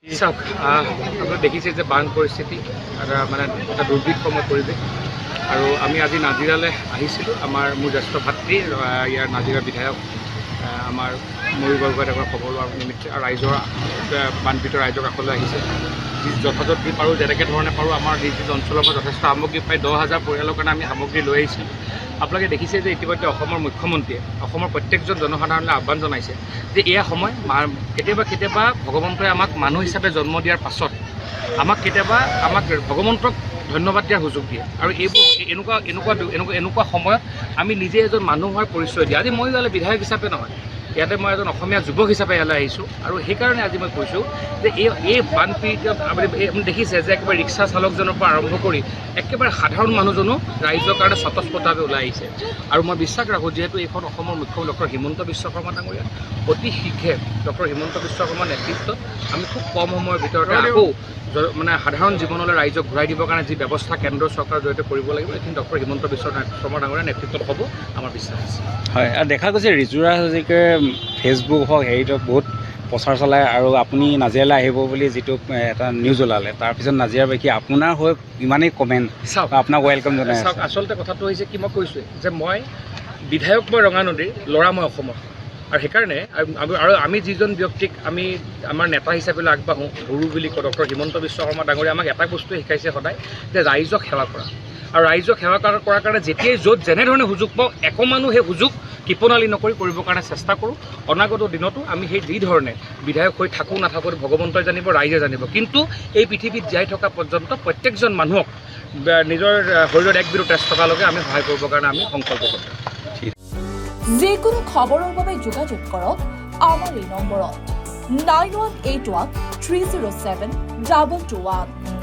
চাওক আপোনালোকে দেখিছে যে বান পৰিস্থিতি মানে এটা দুৰ্ভিক্ষময় পৰিৱেশ আৰু আমি আজি নাজিৰালৈ আহিছিলোঁ মোৰ জ্যেষ্ঠ ভাতৃ ইয়াৰ নাজিৰা বিধায়ক আমাৰ মৰিবৰগত এবাৰ খবৰ লোৱাৰ নিমিত্তে আৰু ৰাইজৰ বানপীড়িত ৰাইজৰ কাষলৈ আহিছে যথাযথ যি পাৰোঁ যেনেকৈ ধৰণে পাৰোঁ আমাৰ যি অঞ্চলৰ পৰা যথেষ্ট সামগ্ৰী প্ৰায় 10,000 পৰিয়ালৰ কাৰণে আমি সামগ্ৰী লৈ আহিছিলোঁ। আপোনালোকে দেখিছে যে ইতিমধ্যে অসমৰ মুখ্যমন্ত্ৰীয়ে অসমৰ প্ৰত্যেকজন জনসাধাৰণলৈ আহ্বান জনাইছে যে এয়া সময় কেতিয়াবা ভগৱন্তই আমাক মানুহ হিচাপে জন্ম দিয়াৰ পাছত আমাক ভগৱন্তক ধন্যবাদ দিয়াৰ সুযোগ দিয়ে আৰু এইবোৰ এনেকুৱা সময়ত আমি নিজে এজন মানুহ হোৱাৰ পৰিচয় দিয়ে। আজি মই ইয়ালৈ বিধায়ক হিচাপে নহয়, ইয়াতে মই এজন অসমীয়া যুৱক হিচাপে ইয়ালৈ আহিছোঁ আৰু সেইকাৰণে আজি মই কৈছোঁ যে এই বানপীড়িত আপুনি দেখিছে যে একেবাৰে ৰিক্সা চালকজনৰ পৰা আৰম্ভ কৰি একেবাৰে সাধাৰণ মানুহজনো ৰাইজৰ কাৰণে স্বতঃস্ফূৰ্তভাৱে ওলাই আহিছে আৰু মই বিশ্বাস ৰাখোঁ যিহেতু এইখন অসমৰ মুখ্যমন্ত্ৰী ডক্টৰ হিমন্ত বিশ্ব শৰ্মা ডাঙৰীয়া অতি শীঘ্ৰে ডক্টৰ হিমন্ত বিশ্ব শৰ্মাৰ নেতৃত্বত আমি খুব কম সময়ৰ ভিতৰতে আকৌ মানে সাধাৰণ জীৱনলৈ ৰাইজক ঘূৰাই দিবৰ কাৰণে যি ব্যৱস্থা কেন্দ্ৰ চৰকাৰৰ জৰিয়তে কৰিব লাগিব এইখিনি ডক্টৰ হিমন্ত বিশ্ব শৰ্মা ডাঙৰীয়াৰ নেতৃত্বত হ'ব আমাৰ বিশ্বাস আছে। হয়, আৰু দেখা গৈছে ৰিজুৰা হাজৰিকাই ফেচবুক হওক হেৰিত বহুত প্ৰচাৰ চলায় আৰু আপুনি নাজিৰালৈ আহিব বুলি যিটো এটা নিউজ ওলালে তাৰপিছত নাজিৰাবাসী আপোনাৰ হৈ ইমানেই কমেণ্ট চাওক আপোনাক ৱেলকাম জনাই চাওক আচলতে কথাটো হৈছে কি মই কৈছোঁৱেই যে মই বিধায়ক মই ৰঙানদীৰ ল'ৰা মই অসমৰ আৰু সেইকাৰণে আৰু আমি যিজন ব্যক্তিক আমি আমাৰ নেতা হিচাপে আগবাঢ়োঁ গুৰু বুলি কওঁ ডক্টৰ হিমন্ত বিশ্ব শৰ্মা ডাঙৰীয়া আমাক এটা বস্তুৱে শিকাইছে সদায় যে ৰাইজক সেৱা কৰা আৰু ৰাইজক সেৱা কৰাৰ কাৰণে যেতিয়াই য'ত যেনেধৰণে সুযোগ পাওঁ একমানো সেই সুযোগ কৃপণালী নকৰি কৰিবৰ কাৰণে চেষ্টা কৰোঁ। অনাগত দিনতো আমি সেই যি ধৰণে বিধায়ক হৈ থাকোঁ নাথাকোঁ ভগৱন্তই জানিব ৰাইজে জানিব, কিন্তু এই পৃথিৱীত জীয়াই থকা পৰ্যন্ত প্ৰত্যেকজন মানুহক নিজৰ শৰীৰত 1 বিন্দু তেজ থকালৈকে আমি সহায় কৰিবৰ কাৰণে আমি সংকল্প কৰোঁ। যিকোনো খবৰৰ বাবে যোগাযোগ কৰক আমাৰ এই নম্বৰত 9181 307 2221।